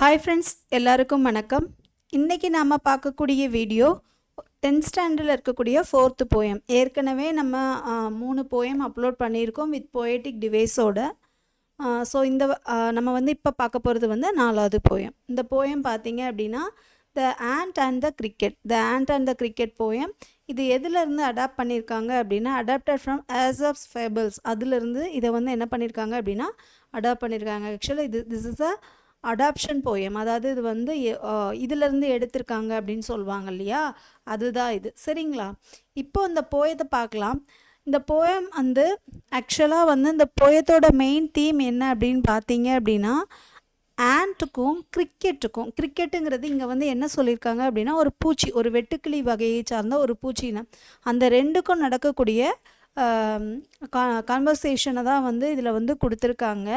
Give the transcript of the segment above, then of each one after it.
Hi friends, எல்லாருக்கும் வணக்கம். இன்றைக்கி நாம் பார்க்கக்கூடிய வீடியோ 10th ஸ்டாண்டர்டில் இருக்கக்கூடிய 4th போயம். ஏற்கனவே நம்ம 3 போயம் அப்லோட் பண்ணியிருக்கோம் வித் போயட்டிக் டிவைஸோட. ஸோ இந்த நம்ம இப்போ பார்க்க போகிறது 4வது போயம். இந்த போயம் பார்த்தீங்க அப்படின்னா த ant and the cricket. The ant and the cricket poem இது எதுலேருந்து அடாப்ட் பண்ணியிருக்காங்க அப்படின்னா அடாப்டட் ஃப்ரம் ஏசப்ஸ் ஃபேபிள்ஸ். அதுலேருந்து இதை என்ன பண்ணியிருக்காங்க அப்படின்னா அடாப்ட் பண்ணியிருக்காங்க. ஆக்சுவலாக this is a adoption poem. அதாவது இது இதிலேருந்து எடுத்திருக்காங்க அப்படின்னு சொல்லுவாங்க இல்லையா, அதுதான் இது. சரிங்களா? இப்போ இந்த போயத்தை பார்க்கலாம். இந்த போயம் ஆக்சுவலாக இந்த போயத்தோட மெயின் தீம் என்ன அப்படின்னு பார்த்தீங்க அப்படின்னா ஆண்ட்டுக்கும் கிரிக்கெட்டுக்கும். கிரிக்கெட்டுங்கிறது இங்கே என்ன சொல்லியிருக்காங்க அப்படின்னா ஒரு பூச்சி, ஒரு வெட்டுக்கிளி வகையை சார்ந்த ஒரு பூச்சின்னு. அந்த ரெண்டுக்கும் நடக்கக்கூடிய கான்வர்சேஷனை தான் இதில் கொடுத்துருக்காங்க.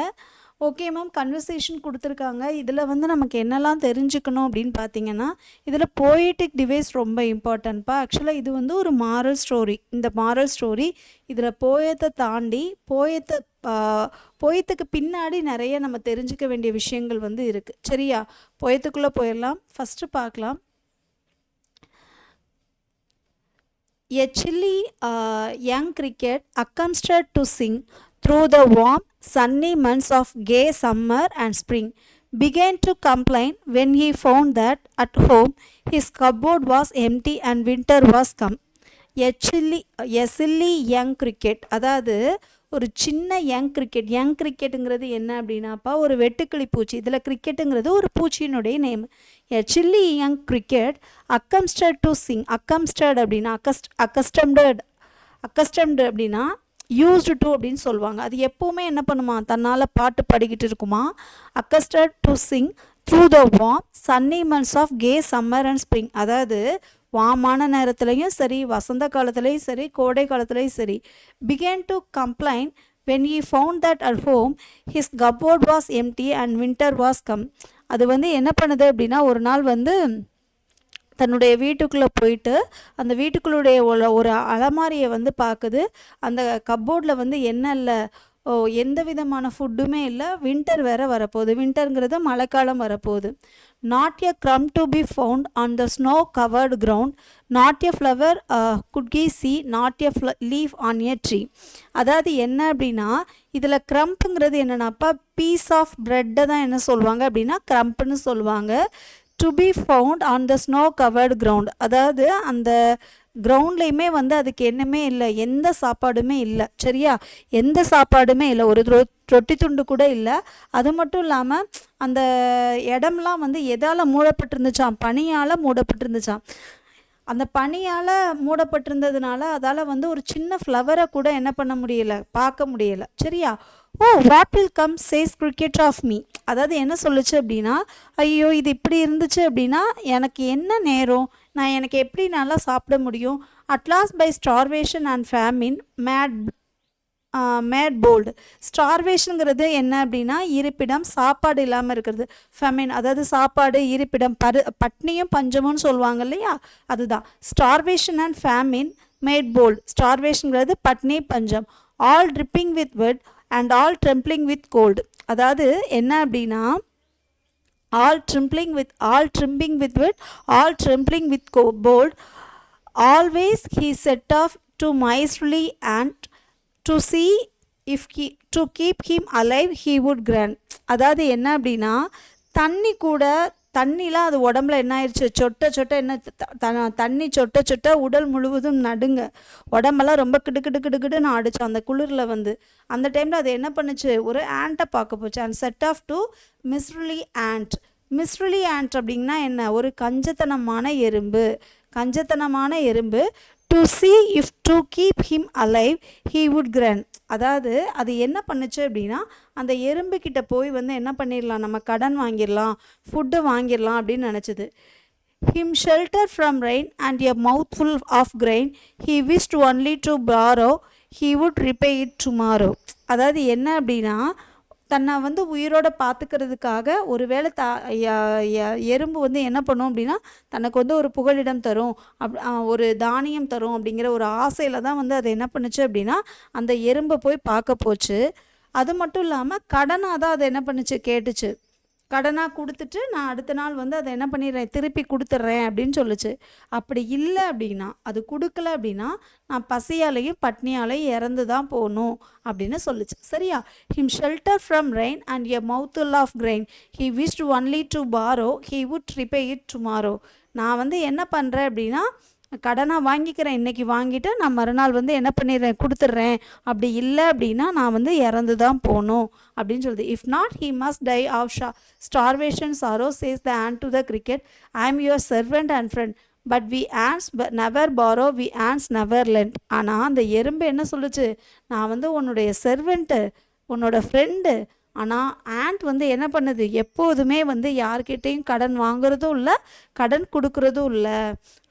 ஓகே மேம், கன்வர்சேஷன் கொடுத்துருக்காங்க. இதில் நமக்கு என்னெல்லாம் தெரிஞ்சுக்கணும் அப்படின்னு பார்த்தீங்கன்னா இதில் போயட்டிக் டிவைஸ் ரொம்ப இம்பார்ட்டன்ட்ப்பா. ஆக்சுவலாக இது ஒரு மாரல் ஸ்டோரி. இந்த மாரல் ஸ்டோரி இதில் போயத்தை தாண்டி போயத்துக்கு பின்னாடி நிறைய நம்ம தெரிஞ்சுக்க வேண்டிய விஷயங்கள் இருக்குது. சரியா? போயத்துக்குள்ளே போயிடலாம். ஃபஸ்ட்டு பார்க்கலாம். A chilly young cricket accustomed to sing through the warm sunny months of gay summer and spring began to complain when he found that at home his cupboard was empty and winter was come. A silly young cricket. அதாவது ஒரு சின்ன young cricket. Young கிரிக்கெட்டுங்கிறது என்ன அப்படின்னாப்பா ஒரு வெட்டுக்கிளி பூச்சி. இதில் கிரிக்கெட்டுங்கிறது ஒரு பூச்சியினுடைய name. A silly young cricket அக்கம்ஸ்டட் டு சிங். அக்கம்ஸ்டட் அப்படின்னா அக்கஸ்டம்டு அப்படின்னா யூஸ்டு டு அப்படின்னு சொல்லுவாங்க. அது எப்போவுமே என்ன பண்ணுமா, தன்னால் பாட்டு பாடிக்கிட்டு இருக்குமா. Accustomed to sing through the warm sunny months of gay summer and spring. அதாவது வாமான நேரத்துலையும் சரி, வசந்த காலத்துலேயும் சரி, கோடை காலத்துலேயும் சரி. Began to complaint when he found that at home his cupboard was empty and winter was come. அது என்ன பண்ணுது அப்படின்னா ஒரு நாள் தன்னுடைய வீட்டுக்குள்ளே போயிட்டு அந்த வீட்டுக்குள்ளுடைய ஒரு அலமாரியை பார்க்குது. அந்த கப்போர்டில் என்ன இல்லை, எந்த விதமான ஃபுட்டுமே இல்லை. வின்டர் வேறு வரப்போகுது. வின்டருங்கிறது மழைக்காலம் வரப்போகுது. Not a crumb to be found on the snow covered ground, not a flower could he see, not a leaf on a tree. அதாவது என்ன அப்படின்னா இதில் க்ரம்ப்புங்கிறது என்னென்னாப்பா பீஸ் ஆஃப் ப்ரெட்டை தான் என்ன சொல்லுவாங்க அப்படின்னா க்ரம்ப்னு சொல்லுவாங்க. To be found on the snow covered ground. அதாவது அந்த கிரவுண்ட்லேயுமே அதுக்கு என்னமே இல்லை, எந்த சாப்பாடுமே இல்லை. சரியா? எந்த சாப்பாடுமே இல்லை, ஒரு ரொட்டி துண்டு கூட இல்லை. அது மட்டும் இல்லாமல் அந்த இடம்லாம் எதால் மூடப்பட்டிருந்துச்சான், பனியால் மூடப்பட்டிருந்துச்சான். அந்த பனியால் மூடப்பட்டிருந்ததுனால அதால் ஒரு சின்ன ஃப்ளவரை கூட என்ன பண்ண முடியலை, பார்க்க முடியலை. சரியா? Oh what will come chase cricket of me. அதாவது என்ன சொல்லுச்சு அப்படின்னா ஐயோ இது இப்படி இருந்துச்சு அப்படின்னா எனக்கு என்ன நேரம், நான் எனக்கு எப்படி நல்லா சாப்பிட முடியும். At last by starvation and famine made bold. ஸ்டார்வேஷனுங்கிறது என்ன அப்படின்னா இருப்பிடம், சாப்பாடு இல்லாமல் இருக்கிறது. ஃபெமின் அதாவது சாப்பாடு, இருப்பிடம், பட்னியும் பஞ்சமும் சொல்லுவாங்க இல்லையா, அதுதான் starvation and famine made bold. ஸ்டார்வேஷனுங்கிறது பட்னி பஞ்சம். All dripping with wet and all trembling with cold. அதாவது என்ன அப்படின்னா all trembling with wit, all trembling with bold. Always he set off to miserly and to see if to keep him alive he would grant. அதாவது என்ன அப்படின்னா தண்ணிலாம் அது உடம்புல என்ன ஆயிடுச்சு, சொட்ட என்ன தண்ணி சொட்ட உடல் முழுவதும் நடுங்க, உடம்பெல்லாம் ரொம்ப கிடுக்கிடுன்னு ஆடிச்சு அந்த குளிரில். அந்த டைமில் அது என்ன பண்ணுச்சு, ஒரு ஆண்ட்டை பார்க்க போச்சு. And set off to miserly ant. Miserly ant அப்படின்னா என்ன, ஒரு கஞ்சத்தனமான எறும்பு. To see if to keep him alive he would grant. அதாவது அது என்ன பண்ணுச்சு அப்படின்னா அந்த எறும்புக்கிட்ட போய் என்ன பண்ணிடலாம், நம்ம கடன் வாங்கிடலாம், ஃபுட்டு வாங்கிடலாம் அப்படின்னு நினச்சிது. him shelter from rain and a mouthful of grain he wished only to borrow, he would repay it tomorrow. அதாவது என்ன அப்படின்னா தன்னை உயிரோட பார்த்துக்கிறதுக்காக ஒருவேளை எறும்பு என்ன பண்ணும் அப்படின்னா தனக்கு ஒரு புகலிடம் தரும், ஒரு தானியம் தரும் அப்படிங்கிற ஒரு ஆசையில் தான் அது என்ன பண்ணுச்சு அப்படின்னா அந்த எறும்பை போய் பார்க்க போச்சு. அது மட்டும் இல்லாமல் கடனாக தான் அதை என்ன பண்ணுச்சு கேட்டுச்சு. கடனாக கொடுத்துட்டு நான் அடுத்த நாள் வந்து அதை என்ன பண்ணிடுறேன், திருப்பி கொடுத்துட்றேன் அப்படின்னு சொல்லுச்சு. அப்படி இல்லை அப்படின்னா, அது கொடுக்கல அப்படின்னா நான் பசியாலையும் பட்னியாலையும் இறந்து தான் போகணும் அப்படின்னு சொல்லுச்சு. சரியா? Him shelter from rain and a mouthful of grain he wished only to borrow he would repay it tomorrow. நான் வந்து என்ன பண்ணுறேன் அப்படின்னா, கடனாக வாங்கிக்கிறேன், இன்றைக்கி வாங்கிட்டு நான் மறுநாள் வந்து என்ன பண்ணிடுறேன், கொடுத்துட்றேன். அப்படி இல்லை அப்படின்னா நான் வந்து இறந்து தான் போகணும் அப்படின்னு சொல்லுது. If not he must die of starvation sorrow chase the ant to the cricket I am your servant and friend but we ants never borrow we ants never lend. ஆனால் அந்த எறும்பு என்ன சொல்லுச்சு, நான் வந்து உன்னுடைய சர்வெண்ட்டு, உன்னோட ஃப்ரெண்டு, ஆனால் ஆண்ட் வந்து என்ன பண்ணுது, எப்போதுமே வந்து யார்கிட்டையும் கடன் வாங்குறதும் இல்லை, கடன் கொடுக்குறதும் இல்லை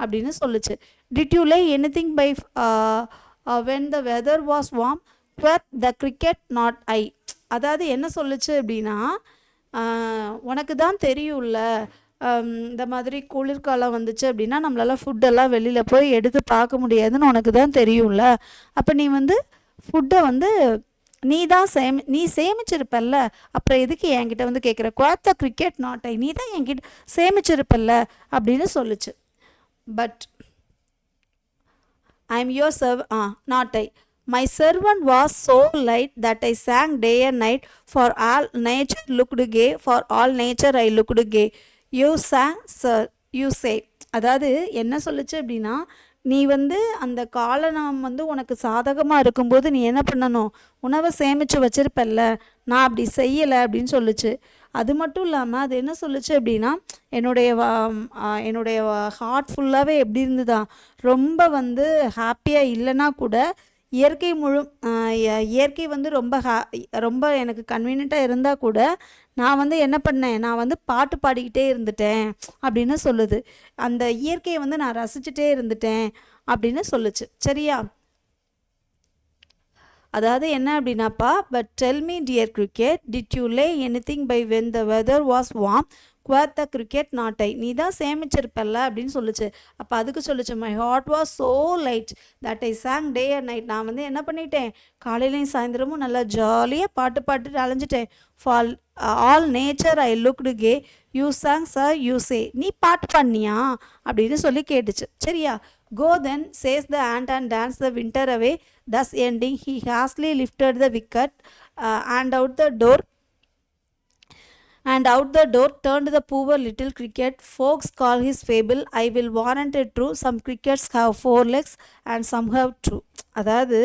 அப்படின்னு சொல்லுச்சு. Did you lay anything by when the weather was warm quoth the cricket not I. அதாவது என்ன சொல்லுச்சு அப்படின்னா, உனக்கு தான் தெரியும்ல, இந்த மாதிரி குளிர்காலம் வந்துச்சு அப்படின்னா நம்மளால ஃபுட்டெல்லாம் வெளியில் போய் எடுத்து பார்க்க முடியாதுன்னு உனக்கு தான் தெரியும்ல, அப்போ நீ வந்து ஃபுட்டை வந்து நீ சேமிச்சிருப்பல்ல, அப்புறம் எதுக்கு என்கிட்ட வந்து கேட்குற, குவாத்த கிரிக்கெட் நாட் ஐ, நீ தான் என்கிட்ட சேமிச்சிருப்பல்ல அப்படின்னு சொல்லுச்சு. But I am your not I my servant was so light that I sang day and night for all nature looked K for all nature I looked gay you song sir you say. அதாவது என்ன சொல்லுச்சு அப்படின்னா, நீ வந்து அந்த காலம் வந்து உனக்கு சாதகமாக இருக்கும்போது நீ என்ன பண்ணணும், உணவை சேமித்து வச்சுருப்பல்ல, நான் அப்படி செய்யலை அப்படின்னு சொல்லுச்சு. அது மட்டும் இல்லாமல் அது என்ன சொல்லுச்சு அப்படின்னா, என்னுடைய ஹார்ட் ஃபுல்லாகவே எப்படி இருந்ததா, ரொம்ப வந்து ஹாப்பியாக இல்லைன்னா கூட இயற்கை வந்து ரொம்ப எனக்கு கன்வீனியண்ட்டாக இருந்தால் கூட நான் வந்து என்ன பண்ணேன், நான் வந்து பாட்டு பாடிக்கிட்டே இருந்துட்டேன் அப்படின்னு சொல்லுது. அந்த இயற்கையை வந்து நான் ரசிச்சுட்டே இருந்துட்டேன் அப்படின்னு சொல்லுச்சு. சரியா? அதாவது என்ன அப்படின்னாப்பா, but tell me dear cricket did you lay anything by when the weather was warm quoth the cricket not I. நீ தான் சேமிச்சிருப்பல்ல அப்படின்னு சொல்லுச்சு. அப்போ அதுக்கு சொல்லுச்சு, my heart was so light that I sang day and night. நான் வந்து என்ன பண்ணிட்டேன், காலையிலையும் சாயந்தரமும் நல்லா ஜாலியாக பாட்டு அலைஞ்சிட்டேன். For all nature I looked gay you sang sir you say. நீ பாட்டு பண்ணியா அப்படின்னு சொல்லி கேட்டுச்சு. சரியா? Go then, says the ant and danced the winter away. Thus ending, he hastily lifted the wicket and out the door turned the poor little cricket. Folks call his fable, I will warrant it true. Some crickets have 4 legs and some have 2. அதாவது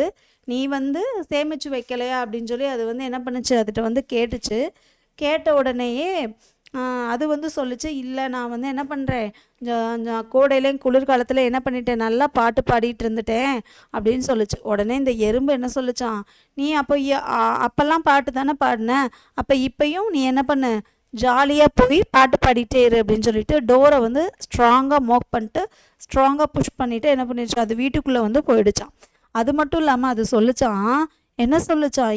நீ வந்து சேமிச்சு வைக்கலையா அப்படின்னு சொல்லி அது வந்து என்ன பண்ணுச்சு, அதுகிட்ட வந்து கேட்டுச்சு. கேட்ட உடனேயே அது வந்து சொல்லிச்சு, இல்லை நான் வந்து என்ன பண்ணுறேன், கோடையிலையும் குளிர்காலத்தில் என்ன பண்ணிட்டேன், நல்லா பாட்டு பாடிட்டு இருந்துட்டேன் அப்படின்னு சொல்லிச்சு. உடனே இந்த எறும்பு என்ன சொல்லிச்சான், நீ அப்போல்லாம் பாட்டு தானே பாடின, அப்போ இப்போயும் நீ என்ன பண்ணு, ஜாலியாக போய் பாட்டு பாடிட்டே இரு அப்படின்னு சொல்லிட்டு டோரை வந்து ஸ்ட்ராங்காக மோக் பண்ணிட்டு ஸ்ட்ராங்காக புஷ் பண்ணிவிட்டு என்ன பண்ணிடுச்சு, அது வீட்டுக்குள்ளே வந்து போயிடுச்சான். அது மட்டும் இல்லாமல் அது சொல்லிச்சான், என்ன சொல்லிச்சான்,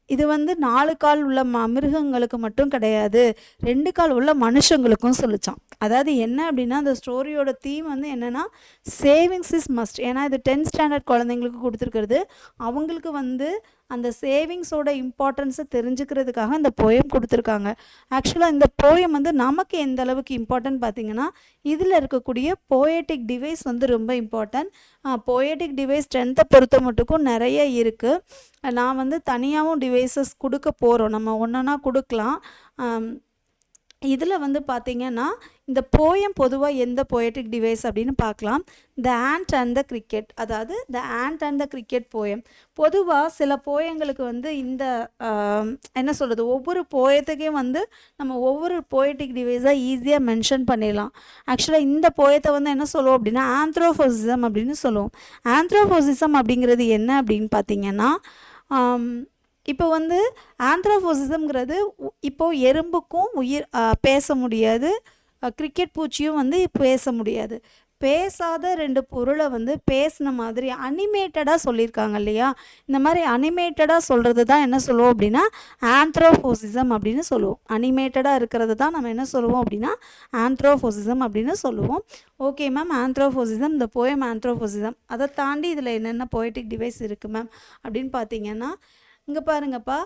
இது வந்து 4 கால் உள்ள மிருகங்களுக்கு மட்டும் கிடையாது, 2 கால் உள்ள மனுஷங்களுக்கும் சொல்லிச்சான். அதாவது என்ன அப்படின்னா, அந்த ஸ்டோரியோட தீம் வந்து என்னென்னா, சேவிங்ஸ் இஸ் மஸ்ட். ஏன்னா இது 10th ஸ்டாண்டர்ட் குழந்தைங்களுக்கு கொடுத்துருக்கிறது. அவங்களுக்கு வந்து அந்த சேவிங்ஸோட இம்பார்ட்டன்ஸை தெரிஞ்சுக்கிறதுக்காக இந்த போயம் கொடுத்துருக்காங்க. ஆக்சுவலாக இந்த போயம் வந்து நமக்கு எந்த அளவுக்கு இம்பார்ட்டன்ட் பார்த்திங்கன்னா, இதில் இருக்கக்கூடிய போயட்டிக் டிவைஸ் வந்து ரொம்ப இம்பார்ட்டன்ட். போயட்டிக் டிவைஸ் 10th பொறுத்த மட்டுக்கும் நிறைய இருக்குது. நான் வந்து தனியாகவும் டிவைசஸ் கொடுக்க போகிறோம், நம்ம ஒன்றா கொடுக்கலாம். இதில் வந்து பார்த்திங்கன்னா இந்த போயம் பொதுவாக எந்த போயட்டிக் டிவைஸ் அப்படின்னு பார்க்கலாம். The ant and the cricket, அதாவது the ant and the cricket poem. பொதுவாக சில போயங்களுக்கு வந்து இந்த என்ன சொல்கிறது, ஒவ்வொரு போயத்துக்கையும் வந்து நம்ம ஒவ்வொரு போயட்டிக் டிவைஸாக ஈஸியாக மென்ஷன் பண்ணிடலாம். ஆக்சுவலாக இந்த போயத்தை வந்து என்ன சொல்லுவோம் அப்படின்னா ஆந்த்ரோபோசிசம் அப்படின்னு சொல்லுவோம். ஆந்த்ரோபோசிசம் அப்படிங்கிறது என்ன அப்படின்னு பார்த்திங்கன்னா, இப்போ வந்து ஆந்த்ரோபோசிசம்ங்கிறது இப்போது எறும்புக்கும் பேச முடியாது, கிரிக்கெட் பூச்சியும் வந்து பேச முடியாது. பேசாத 2 பொருளை வந்து பேசின மாதிரி அனிமேட்டடாக சொல்லியிருக்காங்க இல்லையா. இந்த மாதிரி அனிமேட்டடாக சொல்கிறது தான் என்ன சொல்லுவோம் அப்படின்னா ஆந்த்ரோபோசிசம் அப்படின்னு சொல்லுவோம். அனிமேட்டடாக இருக்கிறது தான் நம்ம என்ன சொல்லுவோம் அப்படின்னா ஆந்த்ரோபோசிசம் அப்படின்னு சொல்லுவோம். ஓகே மேம், ஆந்த்ரோபோசிசம், இந்த போயம் ஆந்த்ரோபோசிசம். அதை தாண்டி இதில் என்னென்ன போயட்டிக் டிவைஸ் இருக்குது மேம் அப்படின்னு பார்த்தீங்கன்னா, இங்கே பாருங்கப்பா,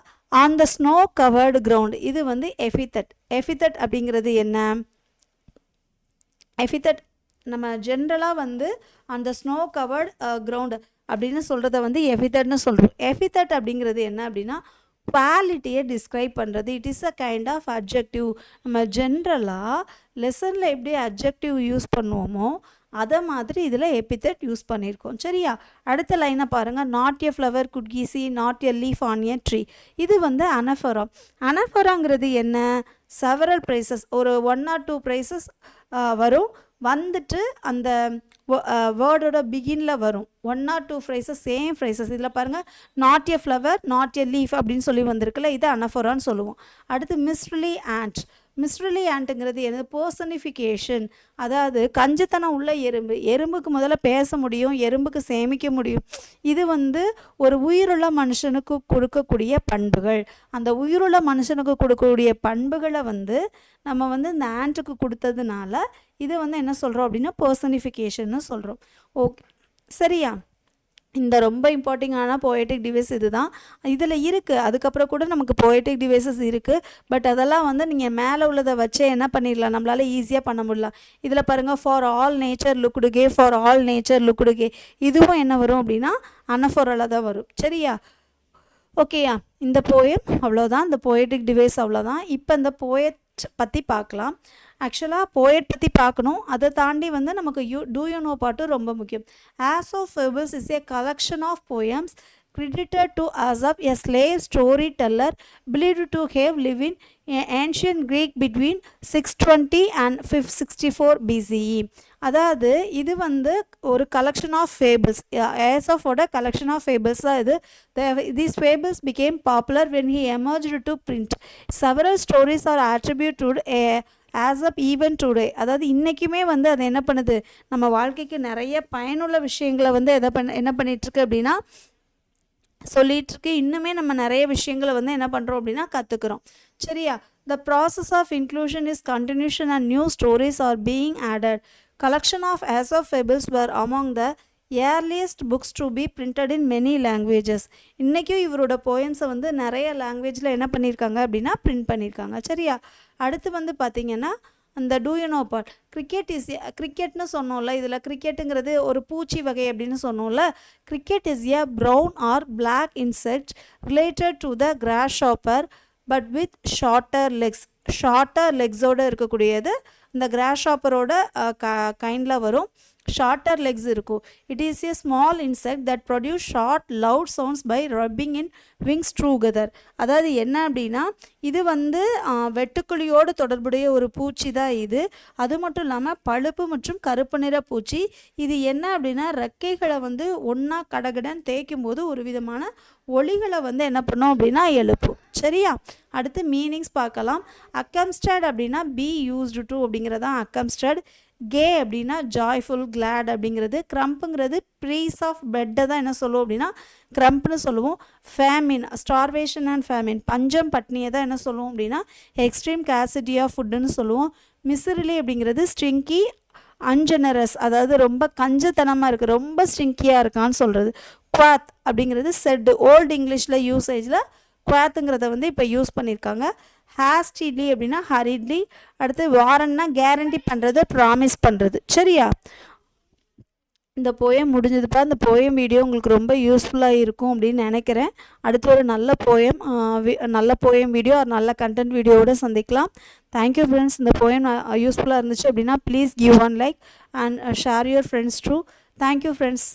on the snow covered ground. இது வந்து எஃபித்தட். எஃபித்தட் அப்படிங்கிறது என்ன? எஃபித்தட் நம்ம ஜென்ரலாக வந்து அந்த ஸ்னோ கவர்டு கிரவுண்டு அப்படின்னு சொல்கிறத வந்து எஃபித்தட்னு சொல்கிறோம். எஃபித்தட் அப்படிங்கிறது என்ன அப்படின்னா குவாலிட்டியை டிஸ்கிரைப் பண்ணுறது. It is a kind of adjective. நம்ம ஜென்ரலாக லெசனில் எப்படி அட்ஜெக்டிவ் யூஸ் பண்ணுவோமோ அதை மாதிரி இதில் எபித்தட் யூஸ் பண்ணியிருக்கோம். சரியா? அடுத்த லைனை பாருங்கள். Not a flower could he see not a leaf on a tree. இது வந்து அனஃபரா. அனஃபராங்கிறது என்ன? செவரல் ப்ரைஸஸ், ஒரு 1 or 2 ப்ரைஸஸ் வரும். வந்துட்டு அந்த வேர்டோட பிகினில் வரும். 1 or 2 ஃப்ரைஸஸ், சேம் ஃப்ரைஸஸ். இதில் பாருங்கள், not a flower not a leaf அப்படின்னு சொல்லி வந்திருக்குல்ல, இது அனஃபரான்னு சொல்லுவோம். அடுத்து மிஸ்ட்ரிலி ஆண்ட். மிஸ்ட்ரிலி ஆண்ட்டுங்கிறது என்ன? பர்சனிஃபிகேஷன். அதாவது கஞ்சத்தனம் உள்ள எறும்பு. எறும்புக்கு முதல்ல பேச முடியும், எறும்புக்கு சேமிக்க முடியும். இது வந்து ஒரு உயிருள்ள மனுஷனுக்கு கொடுக்கக்கூடிய பண்புகள். அந்த உயிருள்ள மனுஷனுக்கு கொடுக்கக்கூடிய பண்புகளை வந்து நம்ம வந்து இந்த ஆண்ட்டுக்கு கொடுத்ததுனால இது வந்து என்ன சொல்கிறோம் அப்படின்னா பர்சனிஃபிகேஷன்னு சொல்கிறோம். ஓகே, சரியா? இந்த ரொம்ப இம்பார்ட்டண்டான போயட்டிக் டிவைஸ் இது தான். இதில் இருக்குது, அதுக்கப்புறம் கூட நமக்கு போயட்டிக் டிவைசஸ் இருக்குது. பட் அதெல்லாம் வந்து நீங்கள் மேலே உள்ளதை வச்சே என்ன பண்ணிடலாம், நம்மளால் ஈஸியாக பண்ண முடியலாம். இதில் பாருங்கள், for all nature looked gay, for all nature looked gay. இதுவும் என்ன வரும் அப்படின்னா அனஃபோரில் தான் வரும். சரியா? ஓகேயா? இந்த போயம் அவ்வளோதான், இந்த போயட்டிக் டிவைஸ் அவ்வளோதான். இப்போ இந்த போயட் பற்றி பார்க்கலாம். ஆக்சுவலாக போயட் பற்றி பார்க்கணும். அதை தாண்டி வந்து நமக்கு டூ யூ நோ பாட்டு ரொம்ப முக்கியம். Aesop's Fables is a collection of poems credited to Aesop, a slave storyteller believed to have lived in ancient Greek between 620 and 564 BCE. அதாவது இது வந்து ஒரு கலெக்ஷன் ஆஃப் ஃபேபிள்ஸ். ஏசோஃபோட கலெக்ஷன் ஆஃப் ஃபேபிள்ஸ் தான் இது. These fables became popular when he emerged to print. Several stories are attributed as of even today. அதாவது இன்றைக்குமே வந்து அது என்ன பண்ணுது, நம்ம வாழ்க்கைக்கு நிறைய பயனுள்ள விஷயங்களை வந்து என்ன பண்ணிகிட்ருக்கு அப்படின்னா சொல்லிகிட்ருக்கு. இன்னுமே நம்ம நிறைய விஷயங்களை வந்து என்ன பண்ணுறோம் அப்படின்னா கற்றுக்குறோம். சரியா? The process of inclusion is continuation and new stories are being added. Collection of Aesop fables were among the earliest books to be printed in many languages. இன்றைக்கும் இவரோட போயம்ஸை வந்து நிறைய லாங்குவேஜில் என்ன பண்ணியிருக்காங்க அப்படின்னா பிரிண்ட் பண்ணியிருக்காங்க. சரியா? அடுத்து வந்து பார்த்திங்கன்னா அந்த டூ யூ நோ பார்ட். கிரிக்கெட்னு சொன்னோம்ல, இதில் கிரிக்கெட்டுங்கிறது ஒரு பூச்சி வகை அப்படின்னு சொன்னோம்ல. Cricket is a brown or black insect related to the grasshopper but with shorter legs. Shorter லெக்ஸோடு இருக்கக்கூடியது இந்த கிராஸ்ஹாப்பரோட கைண்டில் வரும். ஷார்ட்டர் லெக்ஸ் இருக்கும். It is a small insect that produce short loud sounds by rubbing in wings together. அதாவது என்ன அப்படின்னா இது வந்து வெட்டுக்கிளியோடு தொடர்புடைய ஒரு பூச்சி தான் இது. அது மட்டும் இல்லாமல் பழுப்பு மற்றும் கருப்பு நிற பூச்சி. இது என்ன அப்படின்னா ரெக்கைகளை வந்து ஒன்றா கடகடன் தேய்க்கும் போது ஒரு விதமான ஒளிகளை வந்து என்ன பண்ணோம் அப்படின்னா எழுப்பும். சரியா? அடுத்து மீனிங்ஸ் பார்க்கலாம். அக்கம்ஸ்டட் அப்படின்னா பி யூஸ்டு டு அப்படிங்கிறதான் அக்கம்ஸ்டட். கே அப்படின்னா ஜாய்ஃபுல், கிளாட் அப்படிங்கிறது. க்ரம்ப்புங்கிறது ப்ரீஸ் ஆஃப் பிரெட்டை தான் என்ன சொல்லுவோம் அப்படின்னா க்ரம்ப்னு சொல்லுவோம். ஃபேமின், ஸ்டார்வேஷன் அண்ட் ஃபேமின், பஞ்சம் பட்னியை தான் என்ன சொல்லுவோம் அப்படின்னா எக்ஸ்ட்ரீம் கேசிட்டி ஆஃப் ஃபுட்டுன்னு சொல்லுவோம். மிசரிலி அப்படிங்கிறது ஸ்ட்ரிங்கி அன்ஜெனரஸ், அதாவது ரொம்ப கஞ்சத்தனமாக இருக்குது, ரொம்ப ஸ்ட்ரிங்கியாக இருக்கான்னு சொல்கிறது. குவாத் அப்படிங்கிறது செட்டு, ஓல்டு இங்கிலீஷில் யூசேஜில் குவாத்துங்கிறத வந்து இப்போ யூஸ் பண்ணியிருக்காங்க. ஹேஸ்டிலி அப்படின்னா ஹரிட்லி. அடுத்து வாரன்னா கேரண்டி பண்ணுறது, ப்ராமிஸ் பண்ணுறது. சரியா? இந்த போயம் முடிஞ்சதுப்பா. இந்த போயம் வீடியோ உங்களுக்கு ரொம்ப யூஸ்ஃபுல்லாக இருக்கும் அப்படின்னு நினைக்கிறேன். அடுத்து ஒரு நல்ல போயம் வீடியோ, ஒரு நல்ல கண்டென்ட் வீடியோவோட சந்திக்கலாம். Thank you friends. இந்த போயம் யூஸ்ஃபுல்லாக இருந்துச்சு அப்படின்னா please give one like and share your friends true. Thank you friends.